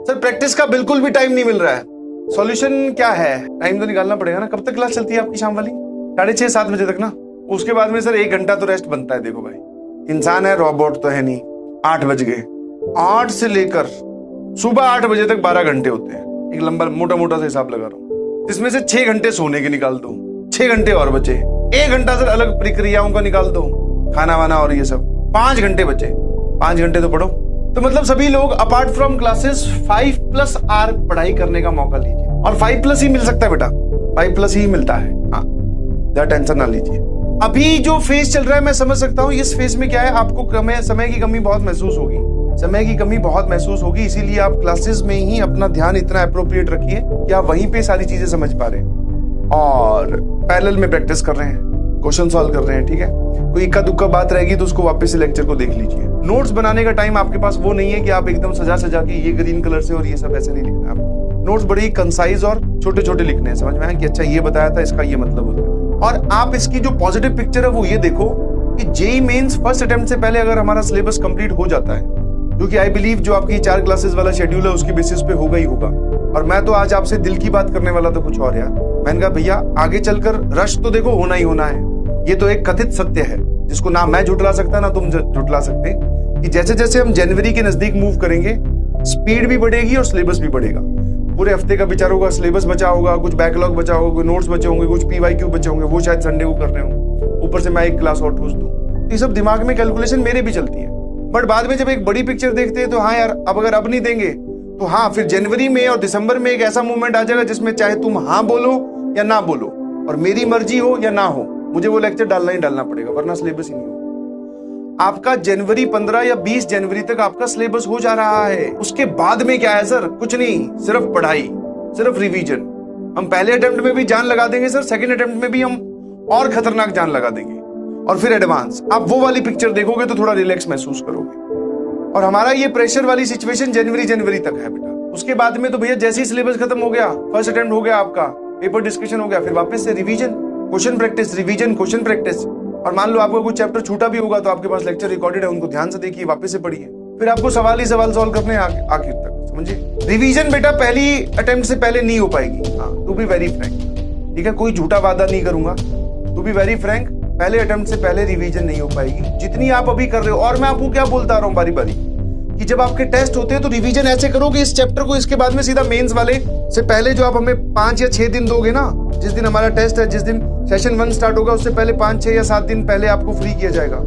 Sir practice का बिल्कुल भी टाइम नहीं मिल रहा है। सॉल्यूशन क्या है? टाइम तो निकालना पड़ेगा ना। कब तक क्लास चलती है आपकी शाम वाली? 6:30-7 बजे तक ना। उसके बाद में सर 1 घंटा तो रेस्ट बनता है। देखो भाई, इंसान है, रोबोट तो है नहीं। 8 बज गए, 8 से लेकर सुबह 8 बजे तक 12 घंटे होते हैं। एक लंबा मोटा मोटा सा हिसाब लगा रहा हूँ। इसमें से 6 घंटे सोने के निकाल दो, 6 घंटे और बचे। 1 घंटा सर अलग प्रक्रियाओं का निकाल दो, खाना वाना और ये सब। 5 घंटे बचे, 5 घंटे तो पढ़ो। तो मतलब सभी लोग अपार्ट फ्रॉम क्लासेस 5+ आवर पढ़ाई करने का मौका लीजिए। और 5+ ही मिल सकता है बेटा, 5+ ही मिलता है। हाँ, ज्यादा टेंशन ना लीजिए। अभी जो फेज चल रहा है मैं समझ सकता हूँ। इस फेज में क्या है, आपको समय की कमी बहुत महसूस होगी, समय की कमी बहुत महसूस होगी। इसीलिए आप क्लासेस में ही अपना ध्यान इतना अप्रोप्रिएट रखिए कि आप वहीं पे सारी चीजें समझ पा रहे हैं और पैरेलल में प्रैक्टिस कर रहे हैं, क्वेश्चन सॉल्व कर रहे हैं। ठीक है, कोई इक्का दुक्का बात रहेगी तो उसको वापस से लेक्चर को देख लीजिए। नोट्स बनाने का टाइम आपके पास वो नहीं है कि आप एकदम सजा सजा के ये ग्रीन कलर से और ये सब ऐसे नहीं लिखना है आपको। नोट्स बड़ी कंसाइज और छोटे छोटे लिखने हैं, समझ में आया कि अच्छा ये बताया था, इसका ये मतलब होता है। और आप इसकी जो पॉजिटिव पिक्चर है वो ये देखो कि जेईई मेंस फर्स्ट अटेम्प्ट से पहले अगर हमारा सिलेबस कंप्लीट हो जाता है, जो कि आई बिलीव जो आपकी 4 क्लासेस वाला शेड्यूल है उसकी बेसिस पे होगा ही होगा। और मैं तो आज आपसे दिल की बात करने वाला था कुछ और यार। मैंने कहा भैया आगे चलकर रश तो देखो होना ही होना है। ये तो एक कथित सत्य है जिसको ना मैं झुटला सकता ना तुम झुटला सकते, कि जैसे जैसे हम जनवरी के नजदीक मूव करेंगे स्पीड भी बढ़ेगी और सिलेबस भी बढ़ेगा। पूरे हफ्ते का विचार होगा, सिलेबस बचा होगा, कुछ बैकलॉग बचा होगा, कुछ नोट्स बचे होंगे, कुछ PYQ बचे होंगे, वो शायद संडे को कर रहे हो, ऊपर से मैं एक क्लास और ठूस दूं। तो ये सब दिमाग में कैलकुलेशन मेरे भी चलती है। बट बाद में जब एक बड़ी पिक्चर देखते हैं तो हाँ यार, अब अगर अब नहीं देंगे तो हाँ फिर जनवरी में और दिसंबर में एक ऐसा मूवमेंट आ जाएगा जिसमें चाहे तुम हाँ बोलो या ना बोलो और मेरी मर्जी हो या ना हो, मुझे वो लेक्चर डालना ही डालना पड़ेगा, वरना सिलेबस ही नहीं होगा। आपका जनवरी 15 या 20 जनवरी तक आपका सिलेबस हो जा रहा है। उसके बाद में क्या है सर? कुछ नहीं, सिर्फ पढ़ाई, सिर्फ रिवीजन। हम पहले अटेम्प्ट में भी जान लगा देंगे सर, सेकंड अटेम्प्ट में भी हम और खतरनाक जान लगा देंगे और फिर एडवांस। आप वो वाली पिक्चर देखोगे तो थोड़ा रिलैक्स महसूस करोगे। और हमारा ये प्रेशर वाली सिचुएशन जनवरी तक है बेटा। उसके बाद में तो भैया जैसे ही सिलेबस खत्म हो गया, फर्स्ट अटेम्प्ट हो गया आपका, पेपर डिस्कशन हो गया, फिर वापस से revision, question practice, revision, question practice. और मान लो आपका कुछ चैप्टर छूटा भी होगा तो आपके पास लेक्चर रिकॉर्डेड है, उनको ध्यान से देखिए, वापस से पढ़िए, फिर आपको सवाल ही सवाल सॉल्व करने आखिर तक, समझिए। रिवीजन बेटा पहली अटेम्प्ट से पहले नहीं हो पाएगी। हाँ, टू बी वेरी फ्रैंक, ठीक है, कोई झूठा वादा नहीं करूंगा। टू बी वेरी फ्रैंक, पहले अटेम्प्ट से पहले रिवीजन नहीं हो पाएगी जितनी आप अभी कर रहे हो। और मैं आपको क्या बोलता रहा हूँ बारी बारी कि जब आपके टेस्ट होते हैं तो रिवीजन ऐसे करो कि इस चैप्टर को इसके बाद में सीधा मेंस वाले से पहले जो आप हमें 5 या 6 दिन दोगे ना, जिस दिन हमारा टेस्ट है, जिस दिन सेशन 1 स्टार्ट होगा उससे पहले 5, 6 या 7 दिन पहले आपको फ्री किया जाएगा।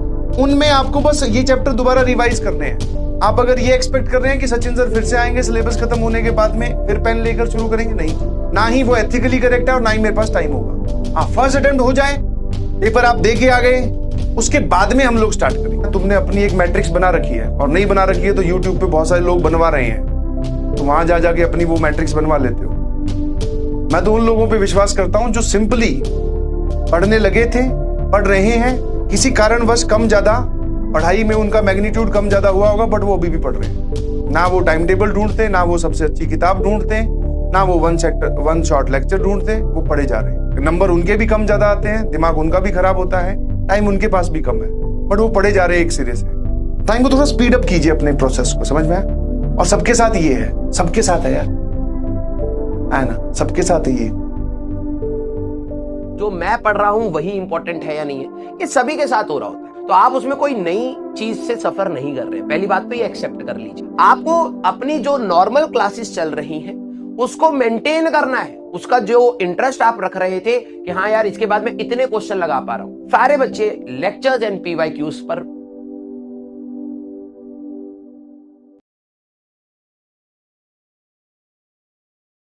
उनमें आपको बस ये चैप्टर दोबारा रिवाइज करने हैं। आप अगर ये एक्सपेक्ट कर रहे हैं कि सचिन सर फिर से आएंगे सिलेबस खत्म होने के बाद में फिर पेन लेकर शुरू करेंगे, नहीं, ना ही वो एथिकली करेक्ट है और ना ही मेरे पास टाइम होगा। हाँ, फर्स्ट अटेम्प्ट हो जाए, पेपर आप दे के आ गए, उसके बाद में हम लोग स्टार्ट करेंगे। तुमने अपनी एक मैट्रिक्स बना रखी है और नहीं बना रखी है तो यूट्यूब पे बहुत सारे लोग बनवा रहे हैं, तो वहां जा जाके अपनी वो मैट्रिक्स बनवा लेते हो। मैं तो उन लोगों पे विश्वास करता हूं जो सिंपली पढ़ने लगे थे, पढ़ रहे हैं, किसी कारणवश कम ज्यादा पढ़ाई में उनका मैग्नीट्यूड कम ज्यादा हुआ होगा, बट वो अभी भी पढ़ रहे हैं। ना वो टाइम टेबल ढूंढते, ना वो सबसे अच्छी किताब ढूंढते, ना वो वन शॉट लेक्चर ढूंढते, वो पढ़े जा रहे हैं। नंबर उनके भी कम ज्यादा आते हैं, दिमाग उनका भी खराब होता है, टाइम उनके पास भी कम है, बट वो पढ़े जा रहे हैं एक सिरे से। टाइम को थोड़ा स्पीड अप कीजिए अपने प्रोसेस को, समझ में आया? और सबके साथ ये है, सबके साथ है यार, है ना, सबके साथ है ये। जो मैं पढ़ रहा हूं वही इंपॉर्टेंट है या नहीं है, ये सभी के साथ हो रहा होता है। तो आप उसमें कोई नई चीज से सफर नहीं कर रहे, पहली बात तो ये एक्सेप्ट कर लीजिए। आपको अपनी जो नॉर्मल क्लासेस चल रही हैं उसको मेंटेन करना है। उसका जो इंटरेस्ट आप रख रहे थे कि हाँ यार इसके बाद मैं इतने क्वेश्चन लगा पा रहा हूं, सारे बच्चे लेक्चर्स एंड PYQs पर